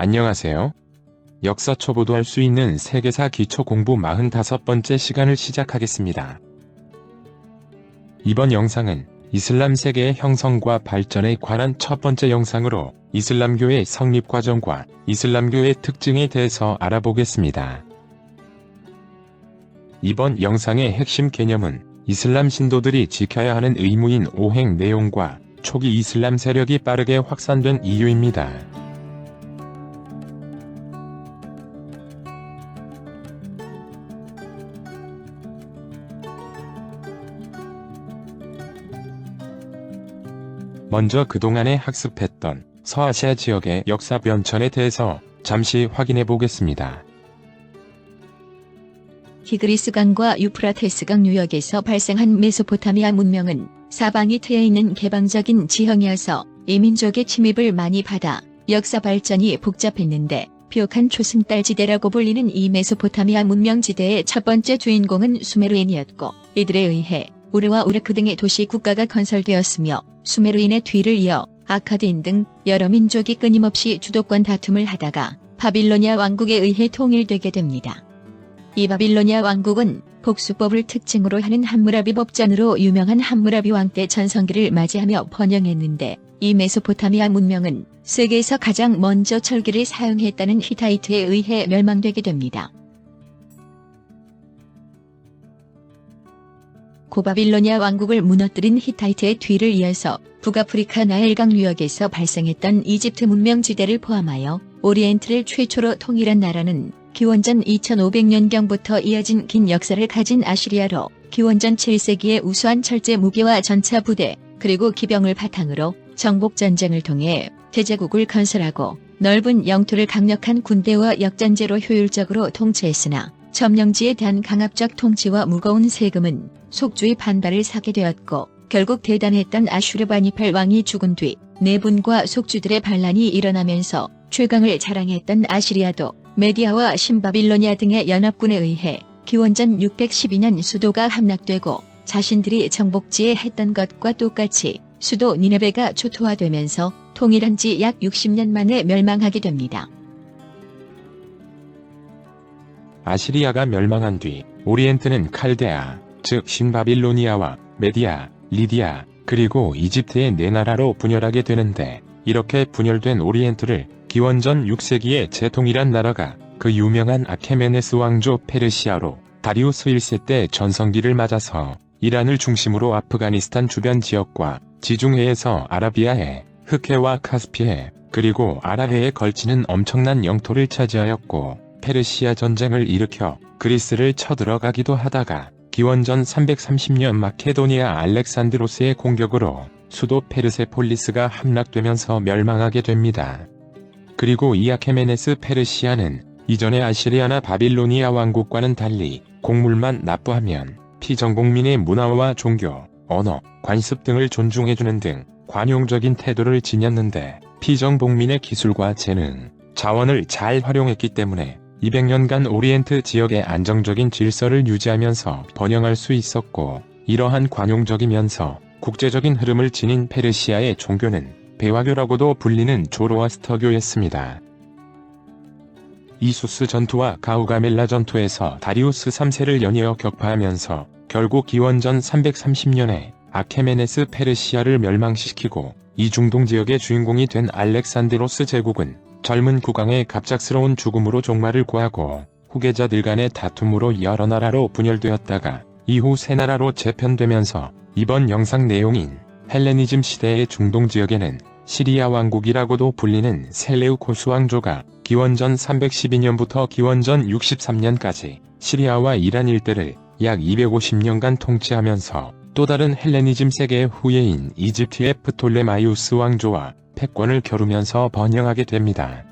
안녕하세요. 역사 초보도 할 수 있는 세계사 기초 공부 45번째 시간을 시작하겠습니다. 이번 영상은 이슬람 세계의 형성과 발전에 관한 첫 번째 영상으로 이슬람교의 성립 과정과 이슬람교의 특징에 대해서 알아보겠습니다. 이번 영상의 핵심 개념은 이슬람 신도들이 지켜야 하는 의무인 5행 내용과 초기 이슬람 세력이 빠르게 확산된 이유입니다. 먼저 그동안에 학습했던 서아시아 지역의 역사 변천에 대해서 잠시 확인해 보겠습니다. 티그리스강과 유프라테스강 유역에서 발생한 메소포타미아 문명은 사방이 트여 있는 개방적인 지형이어서 이민족의 침입을 많이 받아 역사 발전이 복잡했는데 비옥한 초승달지대라고 불리는 이 메소포타미아 문명지대의 첫 번째 주인공은 수메르인이었고 이들에 의해 우르와 우르크 등의 도시 국가가 건설되었으며 수메르인의 뒤를 이어 아카디인 등 여러 민족이 끊임없이 주도권 다툼을 하다가 바빌로니아 왕국에 의해 통일되게 됩니다. 이 바빌로니아 왕국은 복수법을 특징으로 하는 함무라비 법전으로 유명한 함무라비 왕 때 전성기를 맞이하며 번영했는데 이 메소포타미아 문명은 세계에서 가장 먼저 철기를 사용했다는 히타이트에 의해 멸망되게 됩니다. 고바빌로니아 왕국을 무너뜨린 히타이트의 뒤를 이어서 북아프리카 나일강 유역에서 발생했던 이집트 문명지대를 포함하여 오리엔트를 최초로 통일한 나라는 기원전 2500년경부터 이어진 긴 역사를 가진 아시리아로 기원전 7세기의 우수한 철제 무기와 전차 부대 그리고 기병을 바탕으로 정복전쟁을 통해 대제국을 건설하고 넓은 영토를 강력한 군대와 역전제로 효율적으로 통치했으나 점령지에 대한 강압적 통치와 무거운 세금은 속주의 반발을 사게 되었고 결국 대단했던 아슈르바니팔 왕이 죽은 뒤 내분과 속주들의 반란이 일어나면서 최강을 자랑했던 아시리아도 메디아와 신바빌로니아 등의 연합군에 의해 기원전 612년 수도가 함락되고 자신들이 정복지에 했던 것과 똑같이 수도 니네베가 초토화되면서 통일한 지 약 60년 만에 멸망하게 됩니다. 아시리아가 멸망한 뒤 오리엔트는 칼데아, 즉 신바빌로니아와 메디아, 리디아, 그리고 이집트의 네 나라로 분열하게 되는데 이렇게 분열된 오리엔트를 기원전 6세기에 재통일한 나라가 그 유명한 아케메네스 왕조 페르시아로 다리우스 1세 때 전성기를 맞아서 이란을 중심으로 아프가니스탄 주변 지역과 지중해에서 아라비아해, 흑해와 카스피해, 그리고 아라해에 걸치는 엄청난 영토를 차지하였고 페르시아 전쟁을 일으켜 그리스를 쳐들어가기도 하다가 기원전 330년 마케도니아 알렉산드로스의 공격으로 수도 페르세폴리스가 함락되면서 멸망하게 됩니다. 그리고 이 아케메네스 페르시아는 이전의 아시리아나 바빌로니아 왕국과는 달리 곡물만 납부하면 피정복민의 문화와 종교, 언어, 관습 등을 존중해주는 등 관용적인 태도를 지녔는데 피정복민의 기술과 재능, 자원을 잘 활용했기 때문에 200년간 오리엔트 지역의 안정적인 질서를 유지하면서 번영할 수 있었고 이러한 관용적이면서 국제적인 흐름을 지닌 페르시아의 종교는 배화교라고도 불리는 조로아스터교였습니다. 이수스 전투와 가우가멜라 전투에서 다리우스 3세를 연이어 격파하면서 결국 기원전 330년에 아케메네스 페르시아를 멸망시키고 이 중동 지역의 주인공이 된 알렉산드로스 제국은 젊은 국왕의 갑작스러운 죽음으로 종말을 구하고 후계자들 간의 다툼으로 여러 나라로 분열되었다가 이후 세 나라로 재편되면서 이번 영상 내용인 헬레니즘 시대의 중동 지역에는 시리아 왕국이라고도 불리는 셀레우코스 왕조가 기원전 312년부터 기원전 63년까지 시리아와 이란 일대를 약 250년간 통치하면서 또 다른 헬레니즘 세계의 후예인 이집트의 프톨레마이우스 왕조와 패권을 겨루면서 번영하게 됩니다.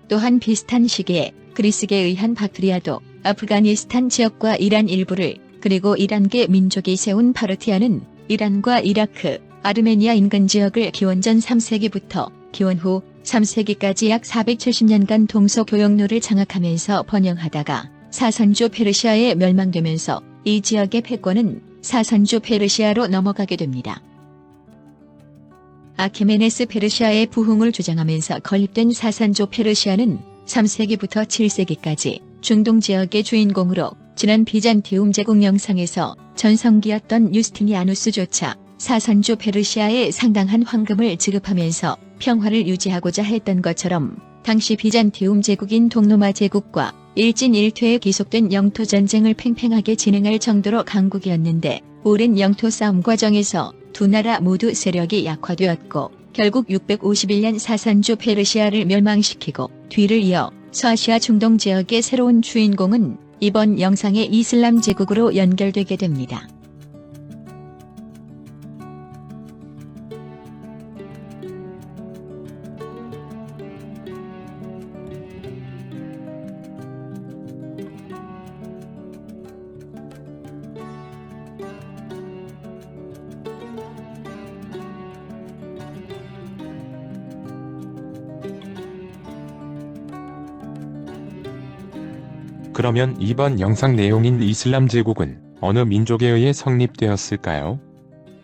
또한 비슷한 시기에 그리스계에 의한 박트리아도 아프가니스탄 지역과 이란 일부를 그리고 이란계 민족이 세운 파르티아는 이란과 이라크, 아르메니아 인근 지역을 기원전 3세기부터 기원 후 3세기까지 약 470년간 동서교역로를 장악하면서 번영하다가 사선조 페르시아에 멸망되면서 이 지역의 패권은 사선조 페르시아로 넘어가게 됩니다. 아케메네스 페르시아의 부흥을 주장하면서 건립된 사산조 페르시아는 3세기부터 7세기까지 중동 지역의 주인공으로 지난 비잔티움 제국 영상에서 전성기였던 유스티니아누스조차 사산조 페르시아에 상당한 황금을 지급하면서 평화를 유지하고자 했던 것처럼 당시 비잔티움 제국인 동로마 제국과 일진일퇴에 기속된 영토 전쟁을 팽팽하게 진행할 정도로 강국이었는데 오랜 영토 싸움 과정에서 두 나라 모두 세력이 약화되었고 결국 651년 사산조 페르시아를 멸망시키고 뒤를 이어 서아시아 중동 지역의 새로운 주인공은 이번 영상의 이슬람 제국으로 연결되게 됩니다. 그러면 이번 영상 내용인 이슬람 제국은 어느 민족에 의해 성립되었을까요?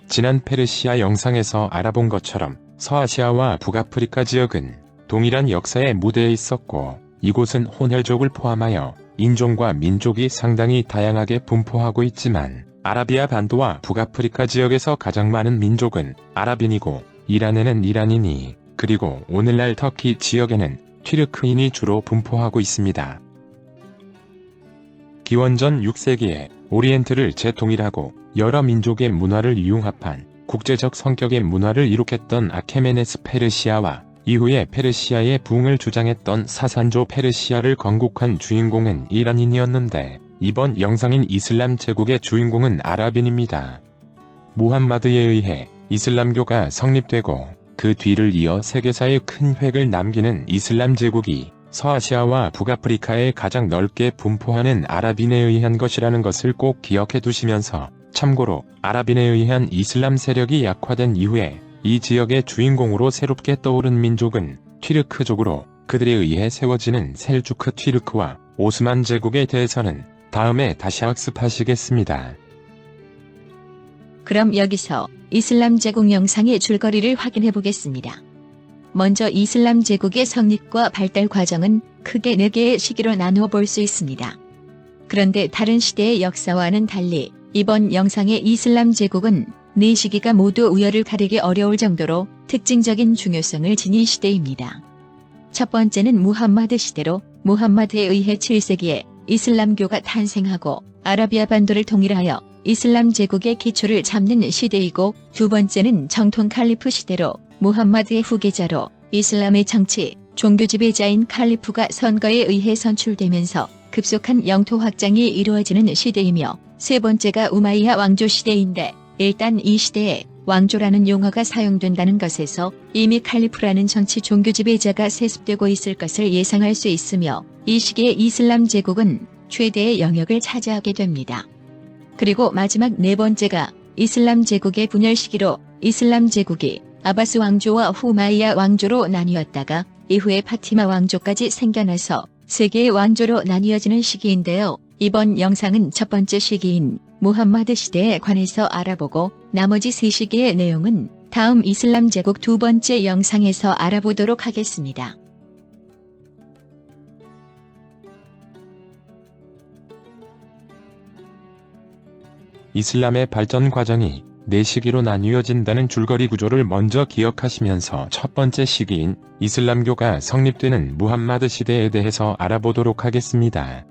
지난 페르시아 영상에서 알아본 것처럼 서아시아와 북아프리카 지역은 동일한 역사의 무대에 있었고 이곳은 혼혈족을 포함하여 인종과 민족이 상당히 다양하게 분포하고 있지만 아라비아 반도와 북아프리카 지역에서 가장 많은 민족은 아랍인이고 이란에는 이란인이 그리고 오늘날 터키 지역에는 튀르크인이 주로 분포하고 있습니다. 기원전 6세기에 오리엔트를 재통일하고 여러 민족의 문화를 융합한 국제적 성격의 문화를 이룩했던 아케메네스 페르시아와 이후에 페르시아의 부흥을 주장했던 사산조 페르시아를 건국한 주인공은 이란인이었는데 이번 영상인 이슬람 제국의 주인공은 아랍인입니다. 무함마드에 의해 이슬람교가 성립되고 그 뒤를 이어 세계사에 큰 획을 남기는 이슬람 제국이 서아시아와 북아프리카에 가장 넓게 분포하는 아랍인에 의한 것이라는 것을 꼭 기억해 두시면서 참고로 아랍인에 의한 이슬람 세력이 약화된 이후에 이 지역의 주인공으로 새롭게 떠오른 민족은 튀르크족으로 그들에 의해 세워지는 셀주크 튀르크와 오스만 제국에 대해서는 다음에 다시 학습하시겠습니다. 그럼 여기서 이슬람 제국 영상의 줄거리를 확인해 보겠습니다. 먼저 이슬람 제국의 성립과 발달 과정은 크게 4개의 시기로 나누어 볼 수 있습니다. 그런데 다른 시대의 역사와는 달리 이번 영상의 이슬람 제국은 4시기가 모두 우열을 가리기 어려울 정도로 특징적인 중요성을 지닌 시대입니다. 첫 번째는 무함마드 시대로 무함마드에 의해 7세기에 이슬람교가 탄생하고 아라비아 반도를 통일하여 이슬람 제국의 기초를 잡는 시대이고 두 번째는 정통 칼리프 시대로 무함마드의 후계자로 이슬람의 정치, 종교 지배자인 칼리프가 선거에 의해 선출되면서 급속한 영토 확장이 이루어지는 시대이며 세 번째가 우마이야 왕조 시대인데 일단 이 시대에 왕조라는 용어가 사용된다는 것에서 이미 칼리프라는 정치 종교 지배자가 세습되고 있을 것을 예상할 수 있으며 이 시기에 이슬람 제국은 최대의 영역을 차지하게 됩니다. 그리고 마지막 네 번째가 이슬람 제국의 분열 시기로 이슬람 제국이 아바스 왕조와 후마이야 왕조로 나뉘었다가 이후에 파티마 왕조까지 생겨나서 세 개의 왕조로 나뉘어지는 시기인데요. 이번 영상은 첫 번째 시기인 무함마드 시대에 관해서 알아보고 나머지 세 시기의 내용은 다음 이슬람 제국 두 번째 영상에서 알아보도록 하겠습니다. 이슬람의 발전 과정이 4시기로 나뉘어진다는 줄거리 구조를 먼저 기억하시면서 첫 번째 시기인 이슬람교가 성립되는 무함마드 시대에 대해서 알아보도록 하겠습니다.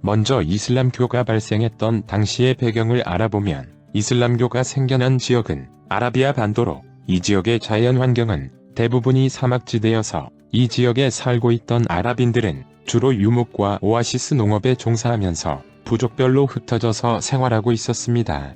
먼저 이슬람교가 발생했던 당시의 배경을 알아보면 이슬람교가 생겨난 지역은 아라비아 반도로 이 지역의 자연 환경은 대부분이 사막지대여서 이 지역에 살고 있던 아랍인들은 주로 유목과 오아시스 농업에 종사하면서 부족별로 흩어져서 생활하고 있었습니다.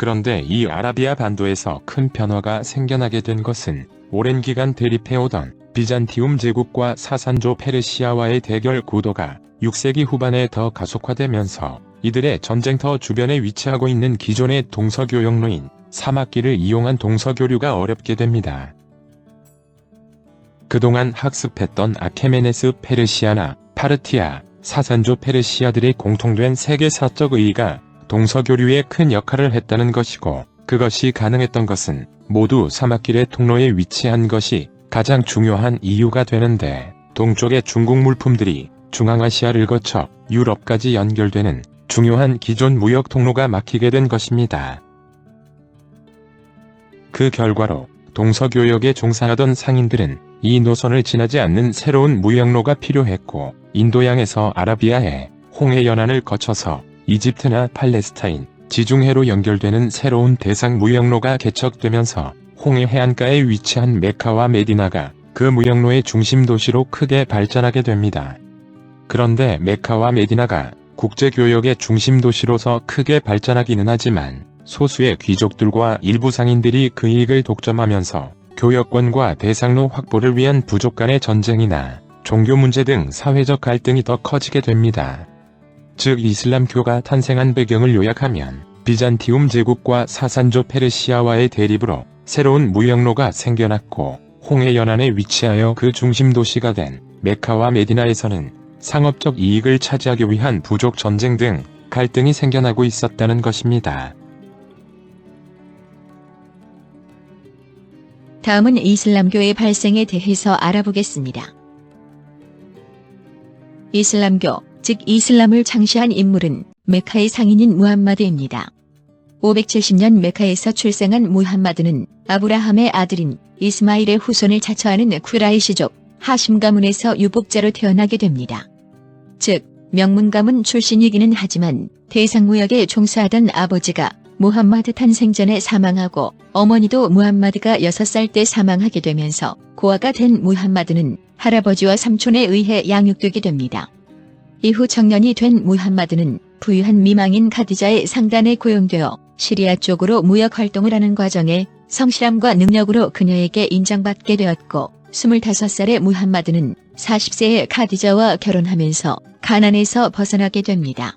그런데 이 아라비아 반도에서 큰 변화가 생겨나게 된 것은 오랜 기간 대립해오던 비잔티움 제국과 사산조 페르시아와의 대결 구도가 6세기 후반에 더 가속화되면서 이들의 전쟁터 주변에 위치하고 있는 기존의 동서교역로인 사막길을 이용한 동서교류가 어렵게 됩니다. 그동안 학습했던 아케메네스 페르시아나 파르티아, 사산조 페르시아들의 공통된 세계사적 의의가 동서교류에 큰 역할을 했다는 것이고 그것이 가능했던 것은 모두 사막길의 통로에 위치한 것이 가장 중요한 이유가 되는데, 동쪽의 중국 물품들이 중앙아시아를 거쳐 유럽까지 연결되는 중요한 기존 무역 통로가 막히게 된 것입니다. 그 결과로 동서교역에 종사하던 상인들은 이 노선을 지나지 않는 새로운 무역로가 필요했고, 인도양에서 아라비아해 홍해 연안을 거쳐서 이집트나 팔레스타인, 지중해로 연결되는 새로운 대상 무역로가 개척되면서 홍해 해안가에 위치한 메카와 메디나가 그 무역로의 중심 도시로 크게 발전하게 됩니다. 그런데 메카와 메디나가 국제교역의 중심 도시로서 크게 발전하기는 하지만 소수의 귀족들과 일부 상인들이 그 이익을 독점하면서 교역권과 대상로 확보를 위한 부족 간의 전쟁이나 종교 문제 등 사회적 갈등이 더 커지게 됩니다. 즉 이슬람교가 탄생한 배경을 요약하면 비잔티움 제국과 사산조 페르시아와의 대립으로 새로운 무역로가 생겨났고, 홍해 연안에 위치하여 그 중심 도시가 된 메카와 메디나에서는 상업적 이익을 차지하기 위한 부족 전쟁 등 갈등이 생겨나고 있었다는 것입니다. 다음은 이슬람교의 발생에 대해서 알아보겠습니다. 이슬람교, 즉 이슬람을 창시한 인물은 메카의 상인인 무함마드입니다. 570년 메카에서 출생한 무함마드는 아브라함의 아들인 이스마일의 후손을 자처하는 쿠라이시족 하심 가문에서 유복자로 태어나게 됩니다. 즉 명문 가문 출신이기는 하지만 대상무역에 종사하던 아버지가 무함마드 탄생 전에 사망하고 어머니도 무함마드가 6살 때 사망하게 되면서 고아가 된 무함마드는 할아버지와 삼촌에 의해 양육되게 됩니다. 이후 청년이 된 무함마드는 부유한 미망인 카디자의 상단에 고용되어 시리아 쪽으로 무역 활동을 하는 과정에 성실함과 능력으로 그녀에게 인정받게 되었고, 25살의 무함마드는 40세의 카디자와 결혼하면서 가난에서 벗어나게 됩니다.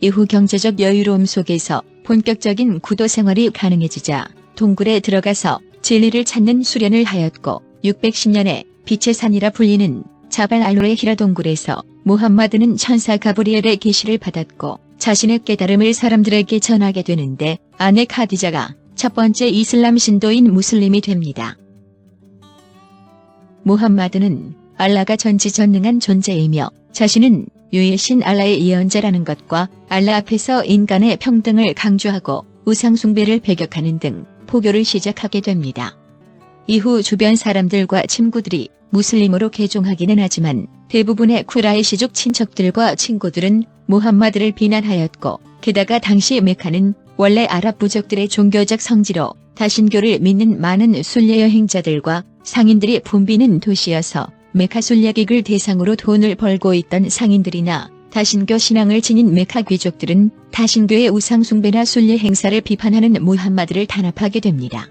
이후 경제적 여유로움 속에서 본격적인 구도 생활이 가능해지자 동굴에 들어가서 진리를 찾는 수련을 하였고, 610년에 빛의 산이라 불리는 자발 알로의 히라 동굴에서 무함마드는 천사 가브리엘의 계시를 받았고, 자신의 깨달음을 사람들에게 전하게 되는데 아내 카디자가 첫 번째 이슬람 신도인 무슬림이 됩니다. 무함마드는 알라가 전지전능한 존재이며 자신은 유일신 알라의 예언자라는 것과 알라 앞에서 인간의 평등을 강조하고 우상 숭배를 배격하는 등 포교를 시작하게 됩니다. 이후 주변 사람들과 친구들이 무슬림으로 개종하기는 하지만 대부분의 쿠라이시족 친척들과 친구들은 무함마드를 비난하였고, 게다가 당시 메카는 원래 아랍 부족들의 종교적 성지로 다신교를 믿는 많은 순례 여행자들과 상인들이 붐비는 도시여서 메카 순례객을 대상으로 돈을 벌고 있던 상인들이나 다신교 신앙을 지닌 메카 귀족들은 다신교의 우상 숭배나 순례 행사를 비판하는 무함마드를 탄압하게 됩니다.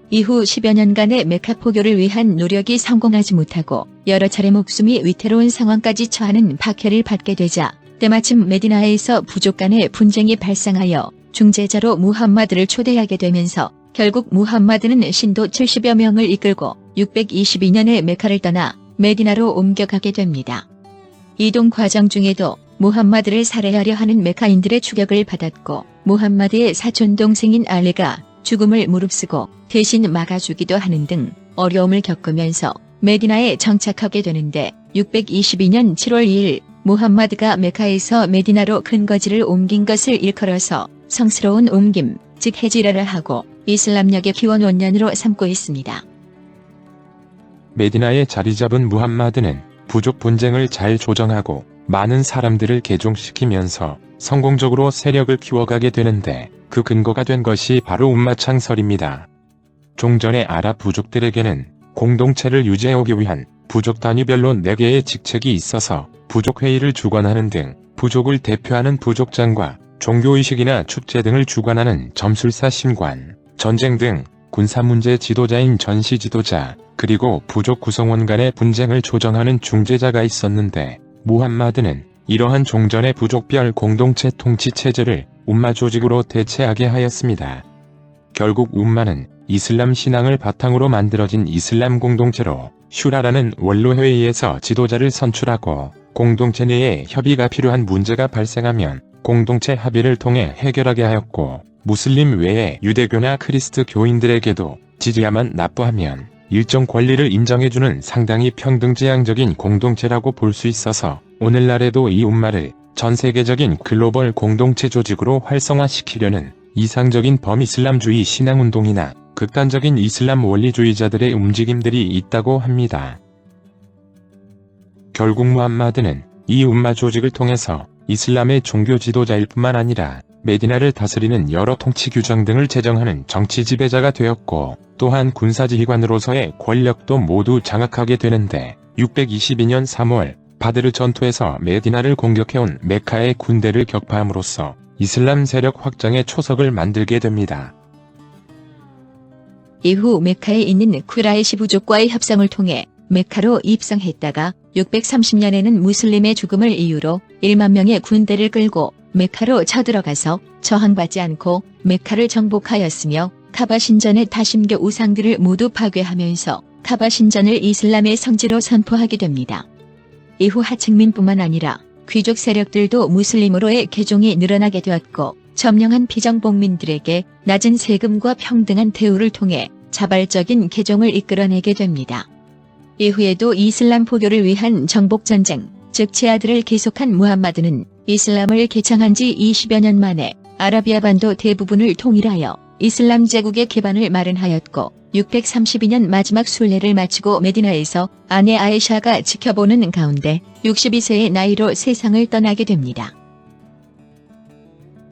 이후 10여 년간의 메카 포교를 위한 노력이 성공하지 못하고 여러 차례 목숨이 위태로운 상황까지 처하는 박해를 받게 되자 때마침 메디나에서 부족 간의 분쟁이 발생하여 중재자로 무함마드를 초대하게 되면서 결국 무함마드는 신도 70여 명을 이끌고 622년에 메카를 떠나 메디나로 옮겨가게 됩니다. 이동 과정 중에도 무함마드를 살해하려 하는 메카인들의 추격을 받았고, 무함마드의 사촌 동생인 알리가 죽음을 무릅쓰고 대신 막아주기도 하는 등 어려움을 겪으면서 메디나에 정착하게 되는데, 622년 7월 2일 무함마드가 메카에서 메디나로 근거지를 옮긴 것을 일컬어서 성스러운 옮김, 즉 헤지라를 하고 이슬람력의 기원 원년으로 삼고 있습니다. 메디나에 자리 잡은 무함마드는 부족 분쟁을 잘 조정하고 많은 사람들을 개종시키면서 성공적으로 세력을 키워가게 되는데, 그 근거가 된 것이 바로 움마 창설입니다. 종전의 아랍 부족들에게는 공동체를 유지해오기 위한 부족 단위별로 4개의 직책이 있어서 부족회의를 주관하는 등 부족을 대표하는 부족장과 종교의식이나 축제 등을 주관하는 점술사 신관, 전쟁 등 군사문제 지도자인 전시 지도자, 그리고 부족 구성원 간의 분쟁을 조정하는 중재자가 있었는데, 무함마드는 이러한 종전의 부족별 공동체 통치체제를 움마 조직으로 대체하게 하였습니다. 결국 움마는 이슬람 신앙을 바탕으로 만들어진 이슬람 공동체로 슈라라는 원로회의에서 지도자를 선출하고, 공동체 내에 협의가 필요한 문제가 발생하면 공동체 합의를 통해 해결하게 하였고, 무슬림 외에 유대교나 크리스트교인들에게도 지지야만 납부하면 일정 권리를 인정해주는 상당히 평등지향적인 공동체라고 볼 수 있어서 오늘날에도 이 움마를 전 세계적인 글로벌 공동체 조직으로 활성화시키려는 이상적인 범이슬람주의 신앙운동이나 극단적인 이슬람 원리주의자들의 움직임들이 있다고 합니다. 결국 무함마드는 이 움마 조직을 통해서 이슬람의 종교 지도자일 뿐만 아니라 메디나를 다스리는 여러 통치 규정 등을 제정하는 정치 지배자가 되었고, 또한 군사지휘관으로서의 권력도 모두 장악하게 되는데 622년 3월 바드르 전투에서 메디나를 공격해온 메카의 군대를 격파함으로써 이슬람 세력 확장의 초석을 만들게 됩니다. 이후 메카에 있는 쿠라이시 부족과의 협상을 통해 메카로 입성했다가 630년에는 무슬림의 죽음을 이유로 1만 명의 군대를 끌고 메카로 쳐들어가서 저항받지 않고 메카를 정복하였으며 카바 신전의 다심교 우상들을 모두 파괴하면서 카바 신전을 이슬람의 성지로 선포하게 됩니다. 이후 하층민뿐만 아니라 귀족 세력들도 무슬림으로의 개종이 늘어나게 되었고, 점령한 피정복민들에게 낮은 세금과 평등한 대우를 통해 자발적인 개종을 이끌어내게 됩니다. 이후에도 이슬람 포교를 위한 정복전쟁, 즉 지하드를 계속한 무함마드는 이슬람을 개창한 지 20여 년 만에 아라비아 반도 대부분을 통일하여 이슬람 제국의 기반을 마련하였고, 632년 마지막 순례를 마치고 메디나에서 아내 아이샤가 지켜보는 가운데 62세의 나이로 세상을 떠나게 됩니다.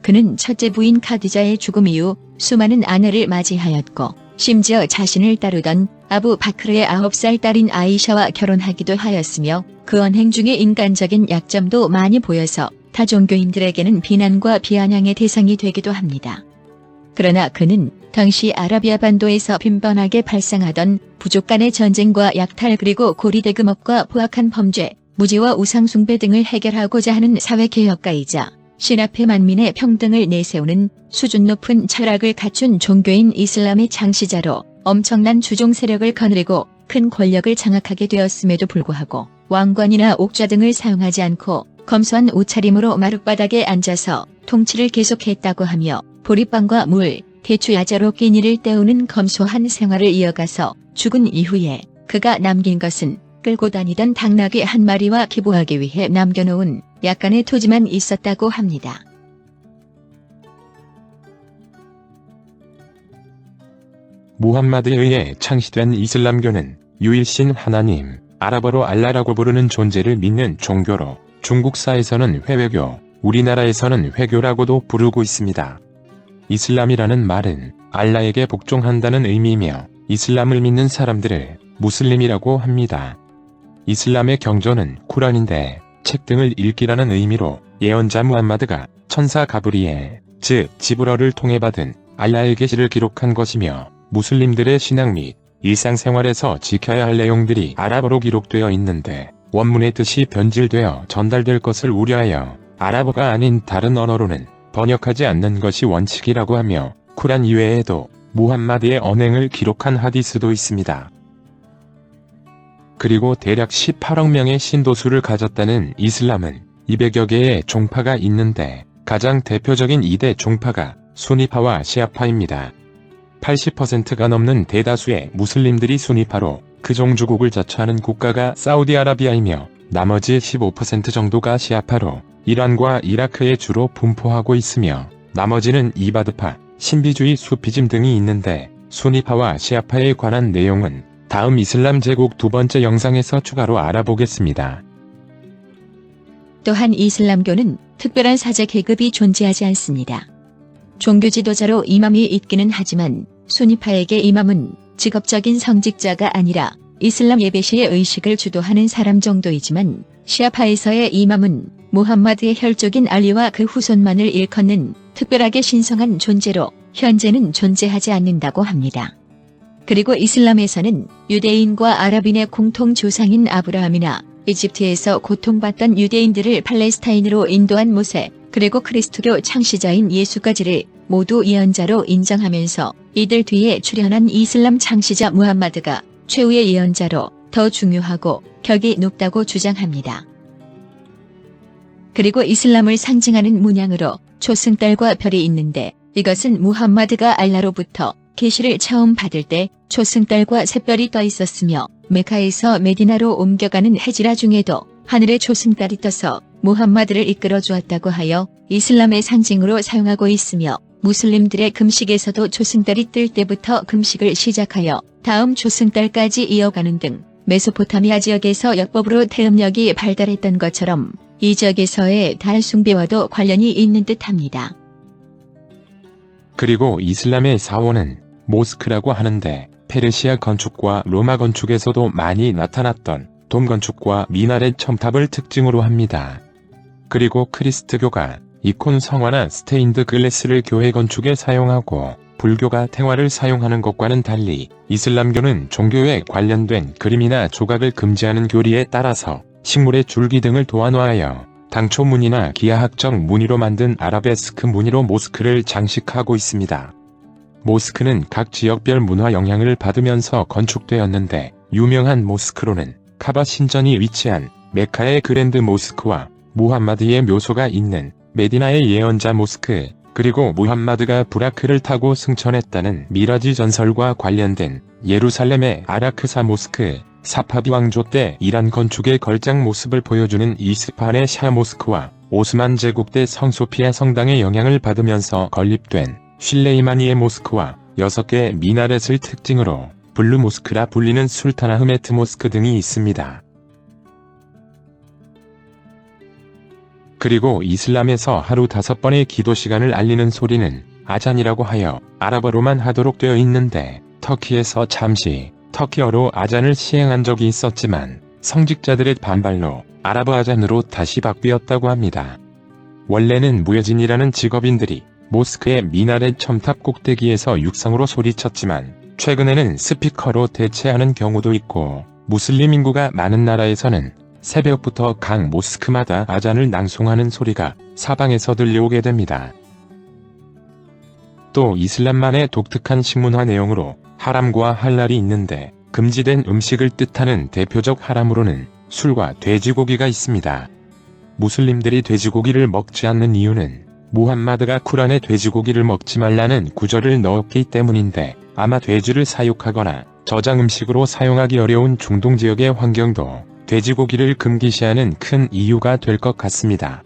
그는 첫째 부인 카디자의 죽음 이후 수많은 아내를 맞이하였고, 심지어 자신을 따르던 아부 바크르의 9살 딸인 아이샤와 결혼하기도 하였으며, 그 언행 중에 인간적인 약점도 많이 보여서 타종교인들에게는 비난과 비아냥의 대상이 되기도 합니다. 그러나 그는 당시 아라비아 반도에서 빈번하게 발생하던 부족 간의 전쟁과 약탈 그리고 고리대금업과 포악한 범죄, 무지와 우상숭배 등을 해결하고자 하는 사회개혁가이자 신 앞에 만민의 평등을 내세우는 수준 높은 철학을 갖춘 종교인 이슬람의 창시자로 엄청난 주종 세력을 거느리고 큰 권력을 장악하게 되었음에도 불구하고 왕관이나 옥좌 등을 사용하지 않고 검소한 옷차림으로 마룻바닥에 앉아서 통치를 계속했다고 하며 보리빵과 물, 대추 야자로 끼니를 때우는 검소한 생활을 이어가서 죽은 이후에 그가 남긴 것은 끌고 다니던 당나귀 한 마리와 기부하기 위해 남겨놓은 약간의 토지만 있었다고 합니다. 무함마드에 의해 창시된 이슬람교는 유일신 하나님, 아랍어로 알라라고 부르는 존재를 믿는 종교로 중국사에서는 회외교, 우리나라에서는 회교라고도 부르고 있습니다. 이슬람이라는 말은 알라에게 복종한다는 의미이며 이슬람을 믿는 사람들을 무슬림이라고 합니다. 이슬람의 경전은 쿠란인데 책 등을 읽기라는 의미로 예언자 무함마드가 천사 가브리엘, 즉 지브러를 통해 받은 알라의 계시를 기록한 것이며, 무슬림들의 신앙 및 일상생활에서 지켜야 할 내용들이 아랍어로 기록되어 있는데 원문의 뜻이 변질되어 전달될 것을 우려하여 아랍어가 아닌 다른 언어로는 번역하지 않는 것이 원칙이라고 하며, 쿠란 이외에도 무함마드의 언행을 기록한 하디스도 있습니다. 그리고 대략 18억 명의 신도수를 가졌다는 이슬람은 200여 개의 종파가 있는데 가장 대표적인 2대 종파가 수니파와 시아파입니다. 80%가 넘는 대다수의 무슬림들이 수니파로 그 종주국을 자처하는 국가가 사우디아라비아이며, 나머지 15% 정도가 시아파로 이란과 이라크에 주로 분포하고 있으며, 나머지는 이바드파, 신비주의 수피즘 등이 있는데 수니파와 시아파에 관한 내용은 다음 이슬람 제국 두 번째 영상에서 추가로 알아보겠습니다. 또한 이슬람교는 특별한 사제 계급이 존재하지 않습니다. 종교 지도자로 이맘이 있기는 하지만 수니파에게 이맘은 직업적인 성직자가 아니라 이슬람 예배 시의 의식을 주도하는 사람 정도이지만, 시아파에서의 이맘은 무함마드의 혈족인 알리와 그 후손만을 일컫는 특별하게 신성한 존재로 현재는 존재하지 않는다고 합니다. 그리고 이슬람에서는 유대인과 아랍인의 공통 조상인 아브라함이나 이집트에서 고통받던 유대인들을 팔레스타인으로 인도한 모세, 그리고 그리스도교 창시자인 예수까지를 모두 예언자로 인정하면서 이들 뒤에 출현한 이슬람 창시자 무함마드가 최후의 예언자로 더 중요하고 격이 높다고 주장합니다. 그리고 이슬람을 상징하는 문양으로 초승달과 별이 있는데 이것은 무함마드가 알라로부터 계시를 처음 받을 때 초승달과 샛별이 떠 있었으며 메카에서 메디나로 옮겨가는 헤지라 중에도 하늘에 초승달이 떠서 무함마드를 이끌어 주었다고 하여 이슬람의 상징으로 사용하고 있으며 무슬림들의 금식에서도 초승달이 뜰 때부터 금식을 시작하여 다음 초승달까지 이어가는 등 메소포타미아 지역에서 역법으로 태음력이 발달했던 것처럼 이 지역에서의 달 숭배와도 관련이 있는 듯합니다. 그리고 이슬람의 사원은 모스크라고 하는데 페르시아 건축과 로마 건축에서도 많이 나타났던 돔 건축과 미나렛 첨탑을 특징으로 합니다. 그리고 크리스트교가 이콘 성화나 스테인드 글래스를 교회 건축에 사용하고 불교가 탱화를 사용하는 것과는 달리 이슬람교는 종교에 관련된 그림이나 조각을 금지하는 교리에 따라서 식물의 줄기 등을 도안화하여 당초 무늬나 기하학적 무늬로 만든 아라베스크 무늬로 모스크를 장식하고 있습니다. 모스크는 각 지역별 문화 영향을 받으면서 건축되었는데 유명한 모스크로는 카바 신전이 위치한 메카의 그랜드 모스크와 무함마드의 묘소가 있는 메디나의 예언자 모스크, 그리고 무함마드가 부라크를 타고 승천했다는 미라지 전설과 관련된 예루살렘의 아라크사 모스크, 사파비 왕조 때 이란 건축의 걸작 모습을 보여주는 이스파한의 샤 모스크와 오스만 제국 때 성소피아 성당의 영향을 받으면서 건립된 쉴레이마니의 모스크와 6개의 미나렛을 특징으로 블루 모스크라 불리는 술타나흐메트 모스크 등이 있습니다. 그리고 이슬람에서 하루 5번의 기도 시간을 알리는 소리는 아잔이라고 하여 아랍어로만 하도록 되어 있는데 터키에서 잠시 터키어로 아잔을 시행한 적이 있었지만 성직자들의 반발로 아랍어 아잔으로 다시 바뀌었다고 합니다. 원래는 무여진이라는 직업인들이 모스크의 미나렛 첨탑 꼭대기에서 육성으로 소리쳤지만 최근에는 스피커로 대체하는 경우도 있고 무슬림 인구가 많은 나라에서는 새벽부터 각 모스크마다 아잔을 낭송하는 소리가 사방에서 들려오게 됩니다. 또 이슬람만의 독특한 식문화 내용으로 하람과 할랄이 있는데 금지된 음식을 뜻하는 대표적 하람으로는 술과 돼지고기가 있습니다. 무슬림들이 돼지고기를 먹지 않는 이유는 무함마드가 쿠란에 돼지고기를 먹지 말라는 구절을 넣었기 때문인데 아마 돼지를 사육하거나 저장 음식으로 사용하기 어려운 중동 지역의 환경도 돼지고기를 금기시하는 큰 이유가 될 것 같습니다.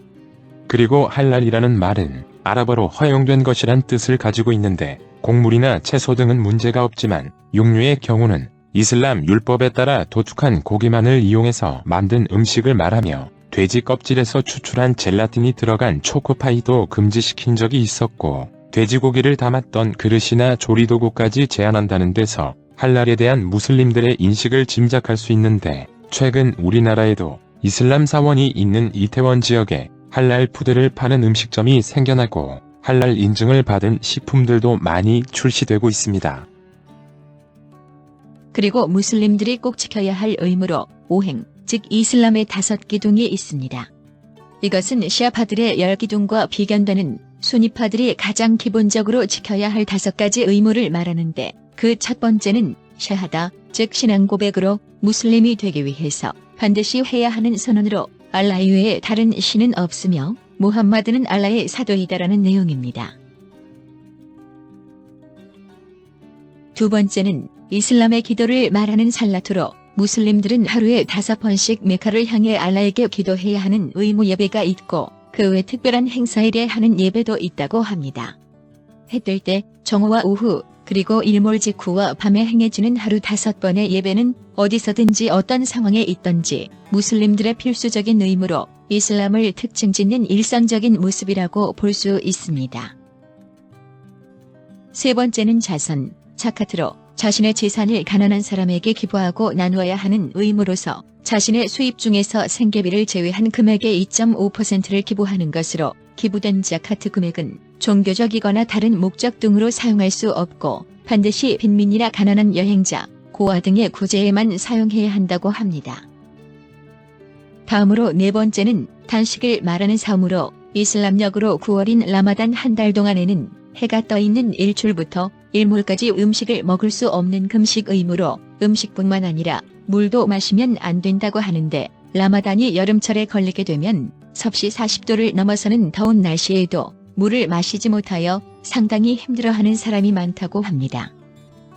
그리고 할랄이라는 말은 아랍어로 허용된 것이란 뜻을 가지고 있는데 곡물이나 채소 등은 문제가 없지만 육류의 경우는 이슬람 율법에 따라 도축한 고기만을 이용해서 만든 음식을 말하며 돼지 껍질에서 추출한 젤라틴이 들어간 초코파이도 금지시킨 적이 있었고 돼지고기를 담았던 그릇이나 조리도구까지 제한한다는 데서 할랄에 대한 무슬림들의 인식을 짐작할 수 있는데 최근 우리나라에도 이슬람 사원이 있는 이태원 지역에 할랄 푸드를 파는 음식점이 생겨나고 할랄 인증을 받은 식품들도 많이 출시되고 있습니다. 그리고 무슬림들이 꼭 지켜야 할 의무로 오행, 즉 이슬람의 5기둥이 있습니다. 이것은 시아파들의 10기둥과 비견되는 수니파들이 가장 기본적으로 지켜야 할 5가지 의무를 말하는데 그 첫 번째는 샤하다, 즉 신앙 고백으로 무슬림이 되기 위해서 반드시 해야 하는 선언으로 알라 이외에 다른 신은 없으며 무함마드는 알라의 사도이다라는 내용입니다. 두 번째는 이슬람의 기도를 말하는 살라투로 무슬림들은 하루에 5번씩 메카를 향해 알라에게 기도해야 하는 의무 예배가 있고 그 외 특별한 행사일에 하는 예배도 있다고 합니다. 해 뜰 때, 정오와 오후, 그리고 일몰 직후와 밤에 행해지는 하루 5번의 예배는 어디서든지 어떤 상황에 있던지 무슬림들의 필수적인 의무로 이슬람을 특징짓는 일상적인 모습이라고 볼 수 있습니다. 세 번째는 자선, 자카트로 자신의 재산을 가난한 사람에게 기부하고 나누어야 하는 의무로서 자신의 수입 중에서 생계비를 제외한 금액의 2.5%를 기부하는 것으로 기부된 자카트 금액은 종교적이거나 다른 목적 등으로 사용할 수 없고 반드시 빈민이나 가난한 여행자, 고아 등의 구제에만 사용해야 한다고 합니다. 다음으로 네 번째는 단식을 말하는 사무로 이슬람력으로 9월인 라마단 한 달 동안에는 해가 떠 있는 일출부터 일몰까지 음식을 먹을 수 없는 금식 의무로 음식뿐만 아니라 물도 마시면 안 된다고 하는데 라마단이 여름철에 걸리게 되면 섭씨 40도를 넘어서는 더운 날씨에도 물을 마시지 못하여 상당히 힘들어하는 사람이 많다고 합니다.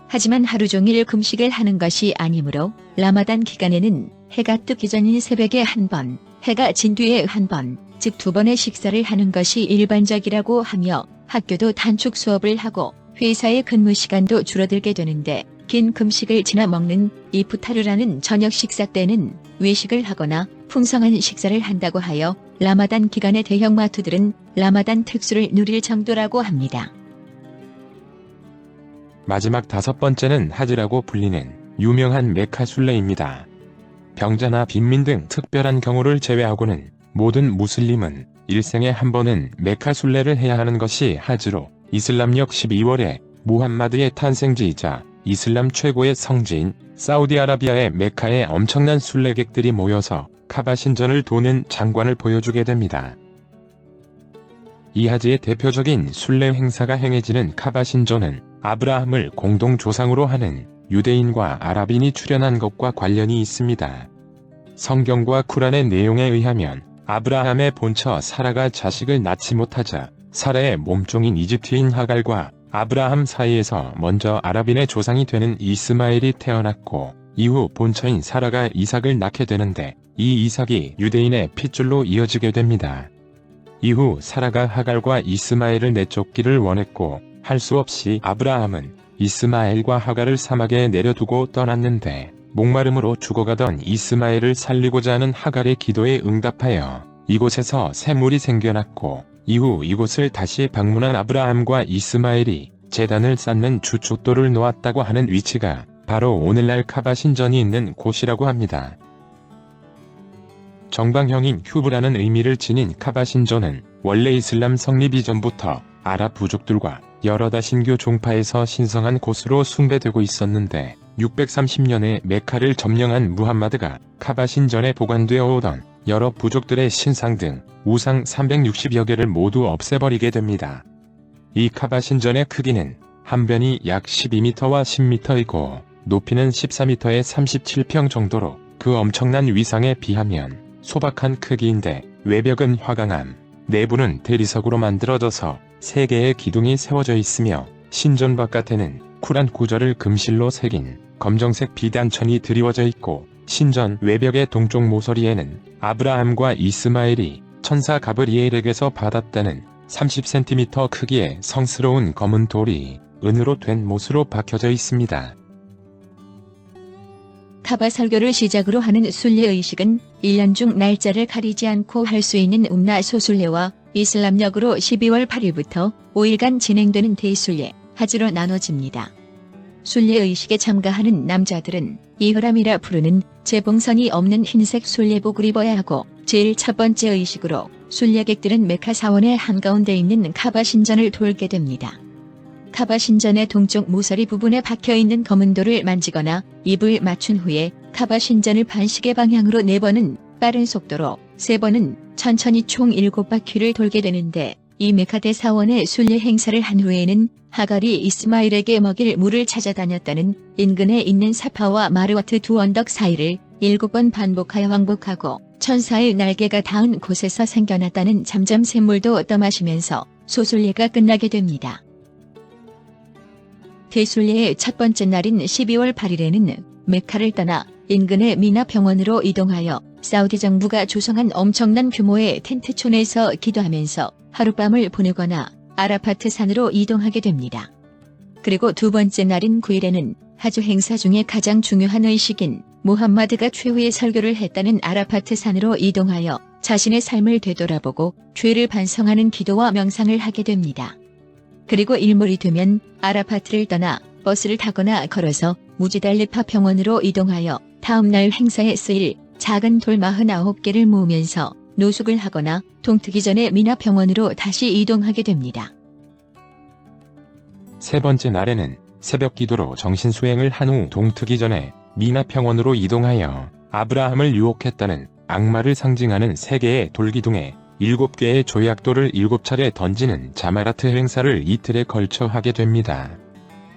하지만 하루 종일 금식을 하는 것이 아니므로 라마단 기간에는 해가 뜨기 전인 새벽에 한 번, 해가 진 뒤에 한 번, 즉 2번의 식사를 하는 것이 일반적이라고 하며 학교도 단축 수업을 하고 회사의 근무 시간도 줄어들게 되는데 긴 금식을 지나 먹는 이프타르라는 저녁 식사 때는 외식을 하거나 풍성한 식사를 한다고 하여 라마단 기간의 대형마트들은 라마단 특수를 누릴 정도라고 합니다. 마지막 5번째는 하지라고 불리는 유명한 메카 순례입니다. 병자나 빈민 등 특별한 경우를 제외하고는 모든 무슬림은 일생에 한 번은 메카 순례를 해야 하는 것이 하지로 이슬람력 12월에 무함마드의 탄생지이자 이슬람 최고의 성지인 사우디아라비아의 메카에 엄청난 순례객들이 모여서 카바 신전을 도는 장관을 보여주게 됩니다. 이 하지의 대표적인 순례 행사가 행해지는 카바 신전은 아브라함을 공동 조상으로 하는 유대인과 아랍인이 출현한 것과 관련이 있습니다. 성경과 쿠란의 내용에 의하면 아브라함의 본처 사라가 자식을 낳지 못하자 사라의 몸종인 이집트인 하갈과 아브라함 사이에서 먼저 아랍인의 조상이 되는 이스마엘이 태어났고 이후 본처인 사라가 이삭을 낳게 되는데 이 이삭이 유대인의 핏줄로 이어지게 됩니다. 이후 사라가 하갈과 이스마엘을 내쫓기를 원했고 할 수 없이 아브라함은 이스마엘과 하갈을 사막에 내려두고 떠났는데 목마름으로 죽어가던 이스마엘을 살리고자 하는 하갈의 기도에 응답하여 이곳에서 샘물이 생겨났고 이후 이곳을 다시 방문한 아브라함과 이스마엘이 제단을 쌓는 주춧돌을 놓았다고 하는 위치가 바로 오늘날 카바 신전이 있는 곳이라고 합니다. 정방형인 큐브라는 의미를 지닌 카바 신전은 원래 이슬람 성립 이전부터 아랍 부족들과 여러 다신교 종파에서 신성한 곳으로 숭배되고 있었는데 630년에 메카를 점령한 무함마드가 카바 신전에 보관되어 오던 여러 부족들의 신상 등 우상 360여 개를 모두 없애버리게 됩니다. 이 카바 신전의 크기는 한 변이 약 12m와 10m이고 높이는 14m에 37평 정도로 그 엄청난 위상에 비하면 소박한 크기인데 외벽은 화강암, 내부는 대리석으로 만들어져서 3개의 기둥이 세워져 있으며 신전 바깥에는 쿠란 구절을 금실로 새긴 검정색 비단천이 드리워져 있고 신전 외벽의 동쪽 모서리에는 아브라함과 이스마엘이 천사 가브리엘에게서 받았다는 30cm 크기의 성스러운 검은 돌이 은으로 된 못으로 박혀져 있습니다. 카바 설교를 시작으로 하는 순례 의식은 1년 중 날짜를 가리지 않고 할 수 있는 umra 소순례와 이슬람력으로 12월 8일부터 5일간 진행되는 대순례, 하지로 나눠집니다. 순례 의식에 참가하는 남자들은 이흐람이라 부르는 재봉선이 없는 흰색 순례복을 입어야 하고 제일 첫 번째 의식으로 순례객들은 메카 사원의 한가운데 있는 카바 신전을 돌게 됩니다. 카바 신전의 동쪽 모서리 부분에 박혀있는 검은 돌을 만지거나 입을 맞춘 후에 카바 신전을 반시계 방향으로 4번은 빠른 속도로 3번은 천천히 총 7바퀴를 돌게 되는데 이 메카대 사원의 순례 행사를 한 후에는 하갈이 이스마일에게 먹일 물을 찾아다녔다는 인근에 있는 사파와 마르와트 2 언덕 사이를 7번 반복하여 왕복하고 천사의 날개가 닿은 곳에서 생겨났다는 잠잠 샘물도 떠마시면서 소순례가 끝나게 됩니다. 대순례의 첫 번째 날인 12월 8일에는 메카를 떠나 인근의 미나 병원으로 이동하여 사우디 정부가 조성한 엄청난 규모의 텐트촌에서 기도하면서 하룻밤을 보내거나 아라파트 산으로 이동하게 됩니다. 그리고 두 번째 날인 9일에는 하주 행사 중에 가장 중요한 의식인 무함마드가 최후의 설교를 했다는 아라파트 산으로 이동하여 자신의 삶을 되돌아보고 죄를 반성하는 기도와 명상을 하게 됩니다. 그리고 일몰이 되면 아라파트를 떠나 버스를 타거나 걸어서 무지달리파 병원으로 이동하여 다음날 행사에 쓰일 작은 돌 49개를 모으면서 노숙을 하거나 동트기 전에 미나 병원으로 다시 이동하게 됩니다. 세 번째 날에는 새벽 기도로 정신수행을 한 후 동트기 전에 미나 병원으로 이동하여 아브라함을 유혹했다는 악마를 상징하는 3개의 돌기둥에 7개의 조약돌을 7차례 던지는 자마라트 행사를 이틀에 걸쳐 하게 됩니다.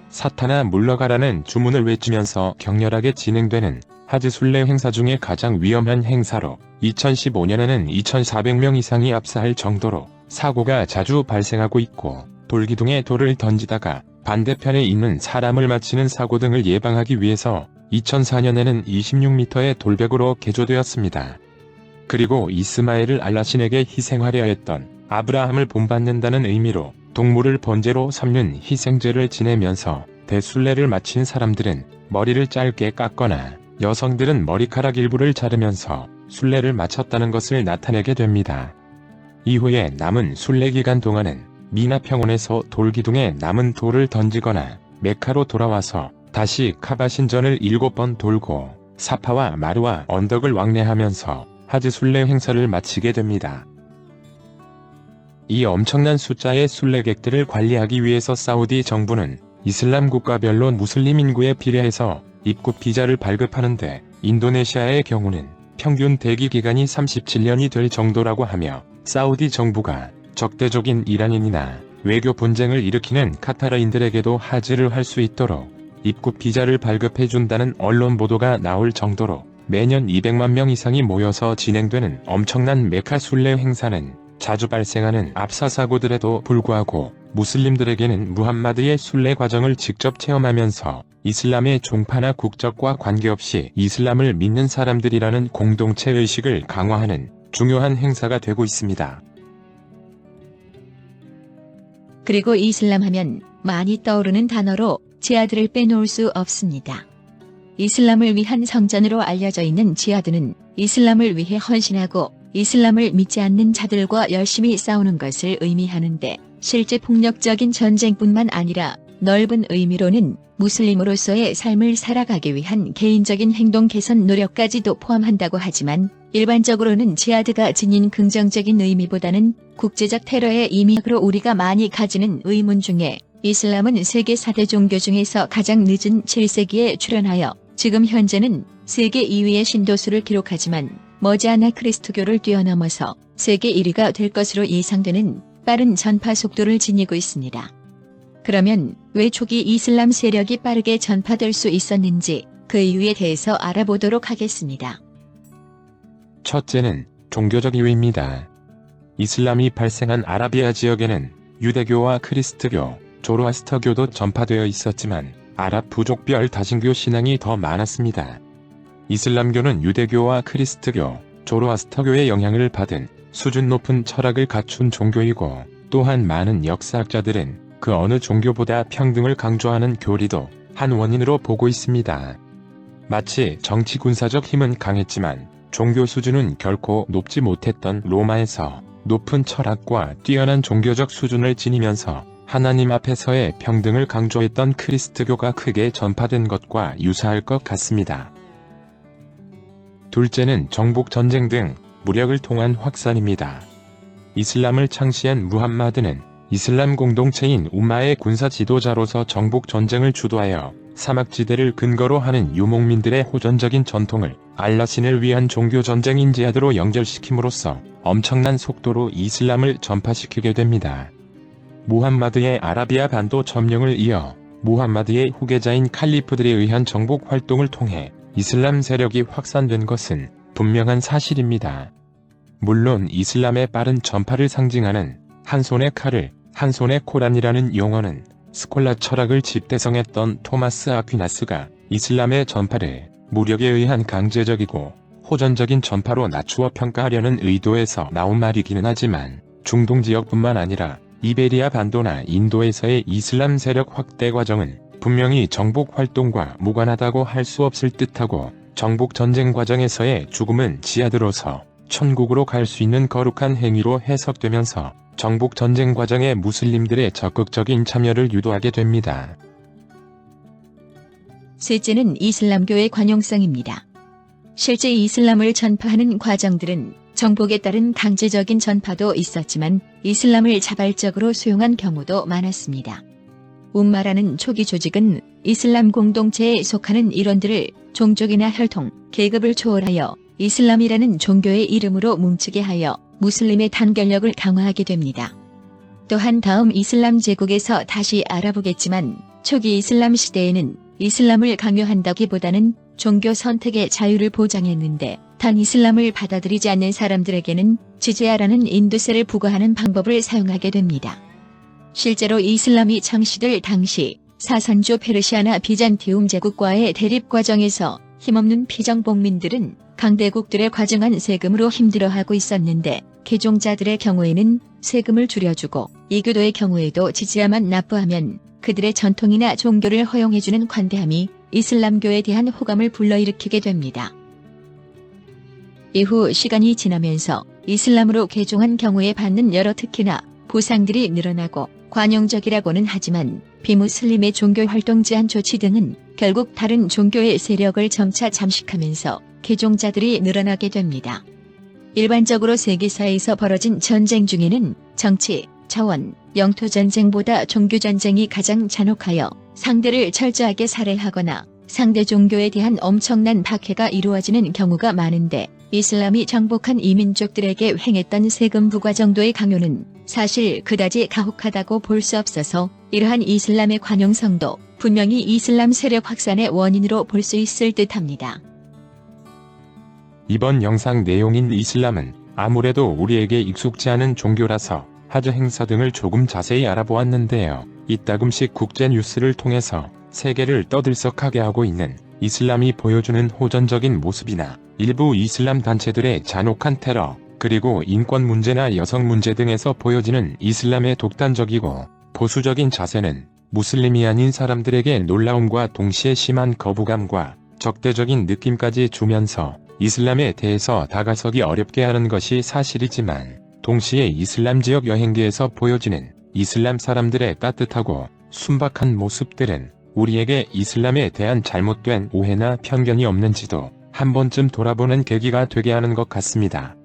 사탄아 물러가라는 주문을 외치면서 격렬하게 진행되는 하지 순례 행사 중에 가장 위험한 행사로 2015년에는 2,400명 이상이 압사할 정도로 사고가 자주 발생하고 있고 돌기둥에 돌을 던지다가 반대편에 있는 사람을 맞히는 사고 등을 예방하기 위해서 2004년에는 26m의 돌벽으로 개조되었습니다. 그리고 이스마엘을 알라신에게 희생하려 했던 아브라함을 본받는다는 의미로 동물을 번제로 삼는 희생제를 지내면서 대순례를 마친 사람들은 머리를 짧게 깎거나 여성들은 머리카락 일부를 자르면서 순례를 마쳤다는 것을 나타내게 됩니다. 이후에 남은 순례 기간 동안은 미나 평원에서 돌기둥에 남은 돌을 던지거나 메카로 돌아와서 다시 카바 신전을 7번 돌고 사파와 마르와 언덕을 왕래하면서 하지 순례 행사를 마치게 됩니다. 이 엄청난 숫자의 순례객들을 관리하기 위해서 사우디 정부는 이슬람 국가별로 무슬림 인구에 비례해서 입국 비자를 발급하는데 인도네시아의 경우는 평균 대기 기간이 37년이 될 정도라고 하며 사우디 정부가 적대적인 이란인이나 외교 분쟁을 일으키는 카타르인들에게도 하지를 할 수 있도록 입국 비자를 발급해준다는 언론 보도가 나올 정도로 매년 200만 명 이상이 모여서 진행되는 엄청난 메카 순례 행사는 자주 발생하는 압사 사고들에도 불구하고 무슬림들에게는 무함마드의 순례 과정을 직접 체험하면서 이슬람의 종파나 국적과 관계없이 이슬람을 믿는 사람들이라는 공동체 의식을 강화하는 중요한 행사가 되고 있습니다. 그리고 이슬람 하면 많이 떠오르는 단어로 지하드를 빼놓을 수 없습니다. 이슬람을 위한 성전으로 알려져 있는 지하드는 이슬람을 위해 헌신하고 이슬람을 믿지 않는 자들과 열심히 싸우는 것을 의미하는데 실제 폭력적인 전쟁뿐만 아니라 넓은 의미로는 무슬림으로서의 삶을 살아가기 위한 개인적인 행동 개선 노력까지도 포함한다고 하지만 일반적으로는 지하드가 지닌 긍정적인 의미보다는 국제적 테러의 의미로 우리가 많이 가지는 의문 중에 이슬람은 세계 4대 종교 중에서 가장 늦은 7세기에 출현하여 지금 현재는 세계 2위의 신도수를 기록하지만 머지않아 그리스도교를 뛰어넘어서 세계 1위가 될 것으로 예상되는 빠른 전파 속도를 지니고 있습니다. 그러면 왜 초기 이슬람 세력이 빠르게 전파될 수 있었는지 그 이유에 대해서 알아보도록 하겠습니다. 첫째는 종교적 이유입니다. 이슬람이 발생한 아라비아 지역에는 유대교와 크리스트교, 조로아스터교도 전파되어 있었지만 아랍 부족별 다신교 신앙이 더 많았습니다. 이슬람교는 유대교와 크리스트교, 조로아스터교의 영향을 받은 수준 높은 철학을 갖춘 종교이고 또한 많은 역사학자들은 그 어느 종교보다 평등을 강조하는 교리도 한 원인으로 보고 있습니다. 마치 정치 군사적 힘은 강했지만 종교 수준은 결코 높지 못했던 로마에서 높은 철학과 뛰어난 종교적 수준을 지니면서 하나님 앞에서의 평등을 강조했던 크리스트교가 크게 전파된 것과 유사할 것 같습니다. 둘째는 정복 전쟁 등 무력을 통한 확산입니다. 이슬람을 창시한 무함마드는 이슬람 공동체인 umma의 군사 지도자로서 정복 전쟁을 주도하여 사막지대를 근거로 하는 유목민들의 호전적인 전통을 알라신을 위한 종교 전쟁인 지하드로 연결시킴으로써 엄청난 속도로 이슬람을 전파시키게 됩니다. 무함마드의 아라비아 반도 점령을 이어 무함마드의 후계자인 칼리프들에 의한 정복 활동을 통해 이슬람 세력이 확산된 것은 분명한 사실입니다. 물론 이슬람의 빠른 전파를 상징하는 한 손의 칼을 한 손의 코란이라는 용어는 스콜라 철학을 집대성했던 토마스 아퀴나스가 이슬람의 전파를 무력에 의한 강제적이고 호전적인 전파로 낮추어 평가하려는 의도에서 나온 말이기는 하지만 중동 지역뿐만 아니라 이베리아 반도나 인도에서의 이슬람 세력 확대 과정은 분명히 정복 활동과 무관하다고 할 수 없을 듯하고 정복 전쟁 과정에서의 죽음은 지하드로서 천국으로 갈 수 있는 거룩한 행위로 해석되면서 정복 전쟁 과정에 무슬림들의 적극적인 참여를 유도하게 됩니다. 셋째는 이슬람교의 관용성입니다. 실제 이슬람을 전파하는 과정들은 정복에 따른 강제적인 전파도 있었지만 이슬람을 자발적으로 수용한 경우도 많았습니다. umma라는 초기 조직은 이슬람 공동체에 속하는 일원들을 종족이나 혈통, 계급을 초월하여 이슬람이라는 종교의 이름으로 뭉치게 하여 무슬림의 단결력을 강화하게 됩니다. 또한 다음 이슬람 제국에서 다시 알아보겠지만 초기 이슬람 시대에는 이슬람을 강요한다기보다는 종교 선택의 자유를 보장했는데 단 이슬람을 받아들이지 않는 사람들에게는 지제아라는 인두세를 부과하는 방법을 사용하게 됩니다. 실제로 이슬람이 창시될 당시 사선조 페르시아나 비잔티움 제국과의 대립 과정에서 힘없는 피정복민들은 강대국들의 과중한 세금으로 힘들어하고 있었는데 개종자들의 경우에는 세금을 줄여주고 이교도의 경우에도 지지야만 납부하면 그들의 전통이나 종교를 허용해주는 관대함이 이슬람교에 대한 호감을 불러일으키게 됩니다. 이후 시간이 지나면서 이슬람으로 개종한 경우에 받는 여러 특혜나 보상들이 늘어나고 관용적이라고는 하지만 비무슬림의 종교 활동 제한 조치 등은 결국 다른 종교의 세력을 점차 잠식하면서 개종자들이 늘어나게 됩니다. 일반적으로 세계사에서 벌어진 전쟁 중에는 정치, 자원, 영토 전쟁보다 종교 전쟁이 가장 잔혹하여 상대를 철저하게 살해하거나 상대 종교에 대한 엄청난 박해가 이루어지는 경우가 많은데 이슬람이 정복한 이민족들에게 행했던 세금 부과 정도의 강요는 사실 그다지 가혹하다고 볼 수 없어서 이러한 이슬람의 관용성도 분명히 이슬람 세력 확산의 원인으로 볼 수 있을 듯합니다. 이번 영상 내용인 이슬람은 아무래도 우리에게 익숙지 않은 종교라서 하즈 행사 등을 조금 자세히 알아보았는데요. 이따금씩 국제 뉴스를 통해서 세계를 떠들썩하게 하고 있는 이슬람이 보여주는 호전적인 모습이나 일부 이슬람 단체들의 잔혹한 테러, 그리고 인권 문제나 여성 문제 등에서 보여지는 이슬람의 독단적이고 보수적인 자세는 무슬림이 아닌 사람들에게 놀라움과 동시에 심한 거부감과 적대적인 느낌까지 주면서 이슬람에 대해서 다가서기 어렵게 하는 것이 사실이지만, 동시에 이슬람 지역 여행지에서 보여지는 이슬람 사람들의 따뜻하고 순박한 모습들은 우리에게 이슬람에 대한 잘못된 오해나 편견이 없는지도 한 번쯤 돌아보는 계기가 되게 하는 것 같습니다.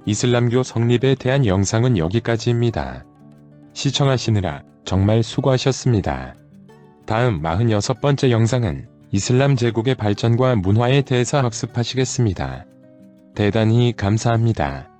이슬람교 성립에 대한 영상은 여기까지입니다. 시청하시느라 정말 수고하셨습니다. 다음 46번째 영상은 이슬람 제국의 발전과 문화에 대해서 학습하시겠습니다. 대단히 감사합니다.